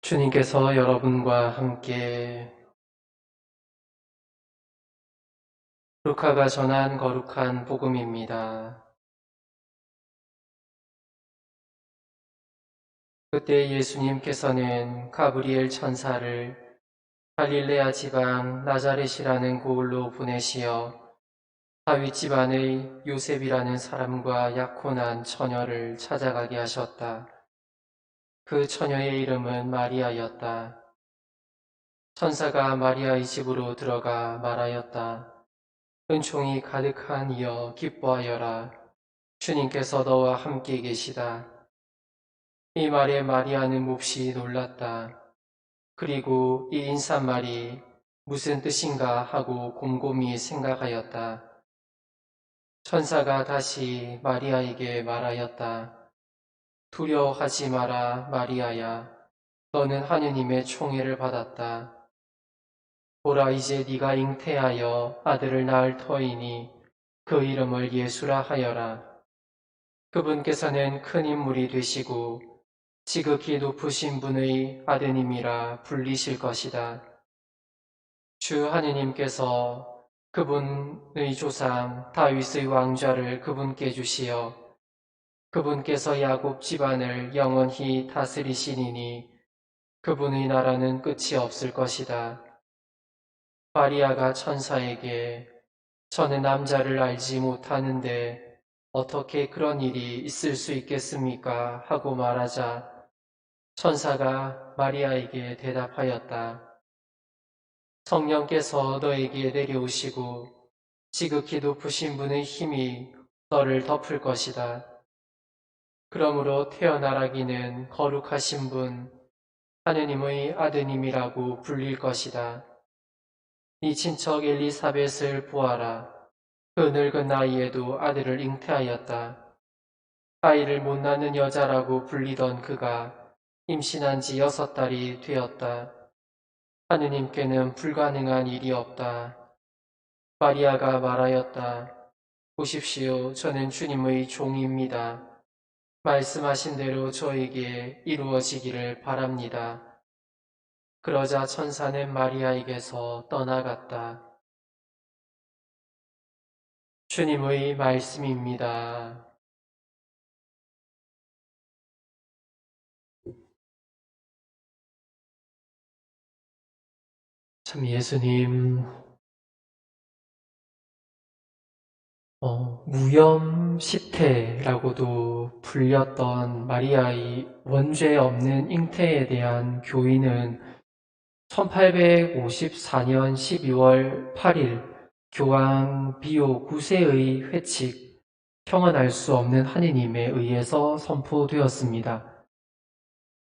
주님께서 여러분과 함께 루카가 전한 거룩한 복음입니다. 그때 예수님께서는 가브리엘 천사를 갈릴레아 지방 나자렛이라는 고을로 보내시어 다윗 집안의 요셉이라는 사람과 약혼한 처녀를 찾아가게 하셨다. 그 처녀의 이름은 마리아였다. 천사가 마리아의 집으로 들어가 말하였다. 은총이 가득한 이여 기뻐하여라. 주님께서 너와 함께 계시다. 이 말에 마리아는 몹시 놀랐다. 그리고 이 인사말이 무슨 뜻인가 하고 곰곰이 생각하였다. 천사가 다시 마리아에게 말하였다. 두려워하지 마라, 마리아야. 너는 하느님의 총애를 받았다. 보라, 이제 네가 잉태하여 아들을 낳을 터이니 그 이름을 예수라 하여라. 그분께서는 큰 인물이 되시고 지극히 높으신 분의 아드님이라 불리실 것이다. 주 하느님께서 그분의 조상 다윗의 왕좌를 그분께 주시어 그분께서 야곱 집안을 영원히 다스리시니니 그분의 나라는 끝이 없을 것이다. 마리아가 천사에게 저는 남자를 알지 못하는데 어떻게 그런 일이 있을 수 있겠습니까? 하고 말하자 천사가 마리아에게 대답하였다. 성령께서 너에게 내려오시고 지극히 높으신 분의 힘이 너를 덮을 것이다. 그러므로 태어나라기는 거룩하신 분, 하느님의 아드님이라고 불릴 것이다. 네 친척 엘리사벳을 보아라. 그 늙은 나이에도 아들을 잉태하였다. 아이를 못 낳는 여자라고 불리던 그가 임신한 지 6달이 되었다. 하느님께는 불가능한 일이 없다. 마리아가 말하였다. 보십시오, 저는 주님의 종입니다. 말씀하신 대로 저에게 이루어지기를 바랍니다. 그러자 천사는 마리아에게서 떠나갔다. 주님의 말씀입니다. 참 예수님, 무염시태라고도 불렸던 마리아의 원죄 없는 잉태에 대한 교훈은 1854년 12월 8일 교황 비오 9세의 회칙 평언할 수 없는 하느님에 의해서 선포되었습니다.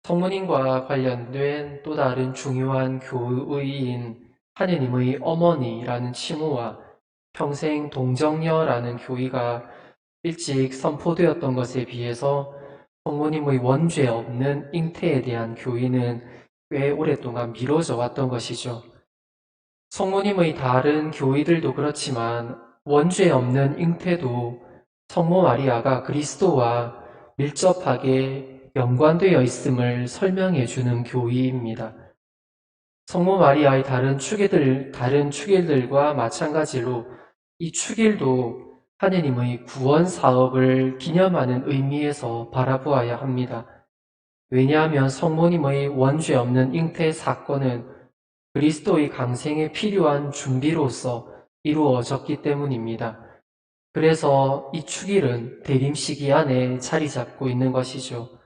성모님과 관련된 또 다른 중요한 교의인 하느님의 어머니라는 칭호와 평생 동정녀라는 교의가 일찍 선포되었던 것에 비해서 성모님의 원죄 없는 잉태에 대한 교의는 꽤 오랫동안 미뤄져 왔던 것이죠. 성모님의 다른 교의들도 그렇지만 원죄 없는 잉태도 성모 마리아가 그리스도와 밀접하게 연관되어 있음을 설명해 주는 교의입니다. 성모 마리아의 다른 축일들과 마찬가지로 이 축일도 하느님의 구원 사업을 기념하는 의미에서 바라보아야 합니다. 왜냐하면 성모님의 원죄 없는 잉태 사건은 그리스도의 강생에 필요한 준비로서 이루어졌기 때문입니다. 그래서 이 축일은 대림 시기 안에 자리 잡고 있는 것이죠.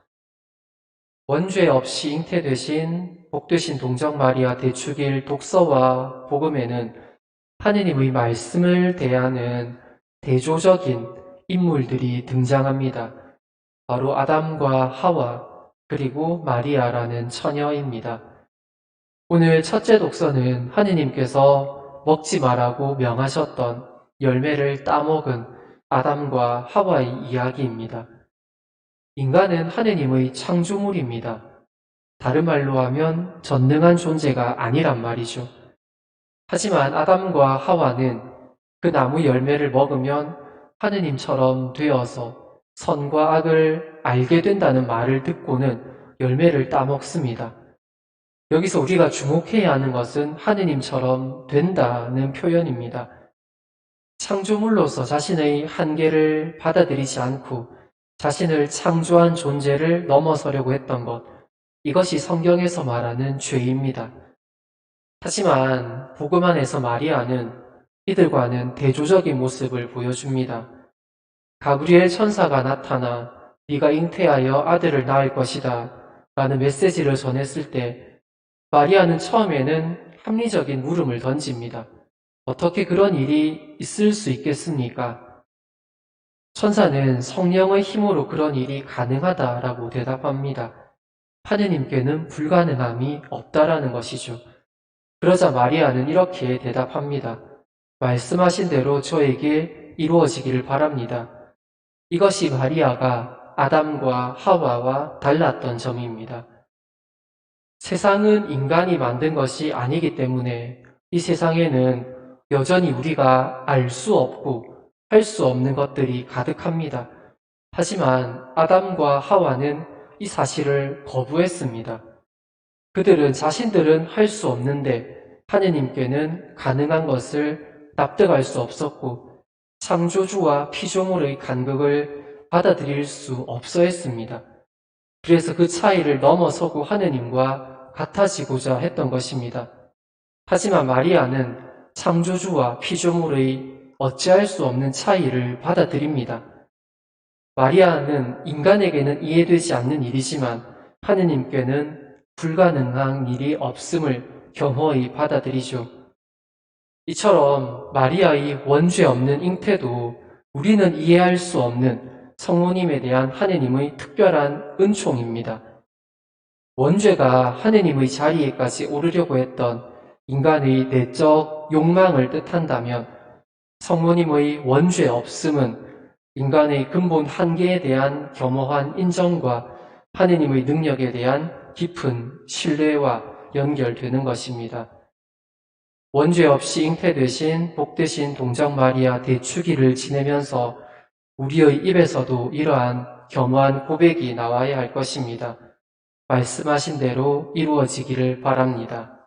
원죄 없이 잉태되신 복되신 동정 마리아 대축일 독서와 복음에는 하느님의 말씀을 대하는 대조적인 인물들이 등장합니다. 바로 아담과 하와 그리고 마리아라는 처녀입니다. 오늘 첫째 독서는 하느님께서 먹지 말라고 명하셨던 열매를 따먹은 아담과 하와의 이야기입니다. 인간은 하느님의 창조물입니다. 다른 말로 하면 전능한 존재가 아니란 말이죠. 하지만 아담과 하와는 그 나무 열매를 먹으면 하느님처럼 되어서 선과 악을 알게 된다는 말을 듣고는 열매를 따먹습니다. 여기서 우리가 주목해야 하는 것은 하느님처럼 된다는 표현입니다. 창조물로서 자신의 한계를 받아들이지 않고 자신을 창조한 존재를 넘어서려고 했던 것, 이것이 성경에서 말하는 죄입니다. 하지만 복음 안에서 마리아는 이들과는 대조적인 모습을 보여줍니다. 가브리엘 천사가 나타나 네가 잉태하여 아들을 낳을 것이다 라는 메시지를 전했을 때 마리아는 처음에는 합리적인 물음을 던집니다. 어떻게 그런 일이 있을 수 있겠습니까? 천사는 성령의 힘으로 그런 일이 가능하다라고 대답합니다. 하느님께는 불가능함이 없다라는 것이죠. 그러자 마리아는 이렇게 대답합니다. 말씀하신 대로 저에게 이루어지기를 바랍니다. 이것이 마리아가 아담과 하와와 달랐던 점입니다. 세상은 인간이 만든 것이 아니기 때문에 이 세상에는 여전히 우리가 알 수 없고 할 수 없는 것들이 가득합니다. 하지만 아담과 하와는 이 사실을 거부했습니다. 그들은 자신들은 할 수 없는데 하느님께는 가능한 것을 납득할 수 없었고 창조주와 피조물의 간극을 받아들일 수 없어 했습니다. 그래서 그 차이를 넘어서고 하느님과 같아지고자 했던 것입니다. 하지만 마리아는 창조주와 피조물의 어찌할 수 없는 차이를 받아들입니다. 마리아는 인간에게는 이해되지 않는 일이지만 하느님께는 불가능한 일이 없음을 겸허히 받아들이죠. 이처럼 마리아의 원죄 없는 잉태도 우리는 이해할 수 없는 성모님에 대한 하느님의 특별한 은총입니다. 원죄가 하느님의 자리에까지 오르려고 했던 인간의 내적 욕망을 뜻한다면 성모님의 원죄 없음은 인간의 근본 한계에 대한 겸허한 인정과 하느님의 능력에 대한 깊은 신뢰와 연결되는 것입니다. 원죄 없이 잉태되신 복되신 동정 마리아 대축일을 지내면서 우리의 입에서도 이러한 겸허한 고백이 나와야 할 것입니다. 말씀하신 대로 이루어지기를 바랍니다.